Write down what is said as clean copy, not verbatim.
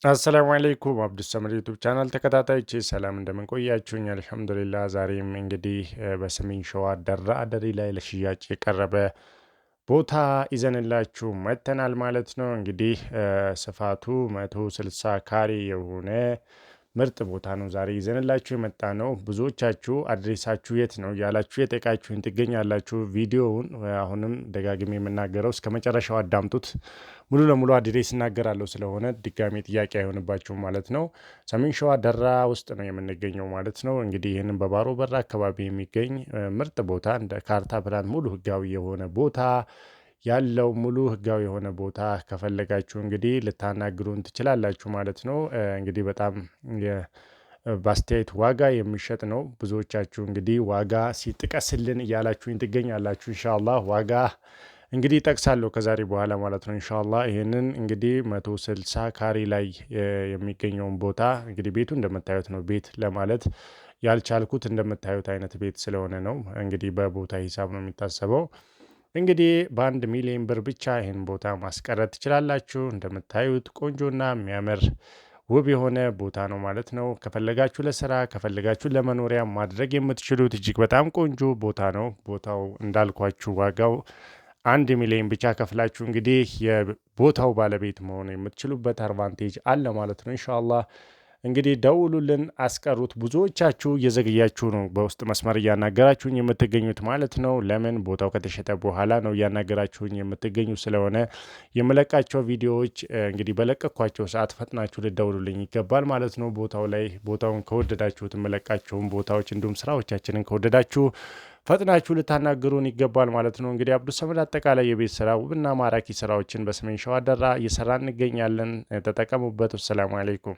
አሰላሙ አለይኩም አብዱሰመድ ዩቱብ ቻናል ተከታታዮቼ ሰላም እንደምን ቆያችሁኝ? አልሐምዱሊላህ ዛሬም እንግዲህ በሰሜን ሸዋ ደራ አደሪ ላይ ለሽያጭ የቀረበ ቦታ ይዘንላችሁ መጥተናል ማለት ነው። እንግዲህ ስፋቱ 160 ካሬ የሆነ ምርጥ ቦታ ነው ዛሬ ይዘንላችሁ የመጣ ነው። ብዙዎቻችሁ አድሬሳችሁ የት ነው ያላችሁ የጠቃችሁን ትገኛላችሁ። ቪዲዮውን አሁንም ደጋግሜ የምናገረው እስከ መጨረሻው አዳምጡት። ሙሉ ለሙሉ አድሬስ እናገራለሁ ስለሆነ ድጋሜ ጥያቄ አይሆንባችሁም ማለት ነው። ሰሜን ሸዋ ደራ ውስጥ ነው የምንገኘው ማለት ነው። እንግዲህ ይህንን በባሮ በራ አካባቢ የሚገኝ ምርጥ ቦታ እንደ ካርታ ፕላን ሙሉ ህጋዊ የሆነ ቦታ ያለው ሙሉ ህጋዊ የሆነ ቦታ ከፈለጋችሁ እንግዲህ ልታናግሩን ትችላላችሁ ማለት ነው። እንግዲህ በጣም በአስተያየት ዋጋ የሚሸጥ ነው። ብዙዎቻችሁ እንግዲህ ዋጋ ሲጥቀስልን እያላችሁኝ ትገኛላችሁ። ኢንሻአላህ ዋጋ እንግዲህ ጠቅሳለሁ ከዛሬ በኋላ ማለት ነው። ኢንሻአላህ ይህንን እንግዲህ 160 ካሬ ላይ የሚገኘውን ቦታ እንግዲህ ቤቱ እንደምታዩት ነው። ቤት ለማለት ያልቻልኩት እንደምታዩት አይነት ቤት ስለሆነ ነው። እንግዲህ በቦታ ሂሳብ ነው የሚታሰበው። እንግዲህ በ1 ሚሊዮን ብር ብቻ ይህን ቦታ ማስቀረት ትችላላችሁ። እንደምታዩት ቆንጆና የሚያምር ውብ የሆነ ቦታ ነው ማለት ነው። ከፈለጋችሁ ለስራ ከፈለጋችሁ ለመኖሪያ ማድረግ የምትችሉት እጅግ በጣም ቆንጆ ቦታ ነው። ቦታው እንዳልኳችሁ ዋጋው 1 ሚሊዮን ብቻ ከፍላችሁ እንግዲህ የቦታው ባለቤት መሆን የምትችሉበት አድቫንቴጅ አለ ማለት ነው። ኢንሻአላህ እንግዲህ ደውሉልን፣ አስቀሩት። ብዙዎቻችሁ እየዘገያችሁ ነው በውስጥ መስመር እያናገራችሁኝ የምትገኙት ማለት ነው። ለምን ቦታው ከተሸጠ በኋላ ነው እያናገራችሁኝ የምትገኙ ስለሆነ የምለቃቸው ቪዲዮዎች እንግዲህ በለቀኳቸው ሰዓት ፈጥናችሁ ልደውሉልኝ ይገባል ማለት ነው። ቦታው ላይ ቦታውን ከወደዳችሁት የምለቃቸውን ቦታዎች እንዲሁም ስራዎቻችንን ከወደዳችሁ ፈጥናችሁ ልታናግሩን ይገባል ማለት ነው። እንግዲህ አብዱሰመድ አጠቃላይ የቤት ስራ ውብና ማራኪ ስራዎችን በሰሜን ሸዋ ደራ እየሰራ እንገኛለን። ተጠቀሙበት። ሰላም አለይኩም።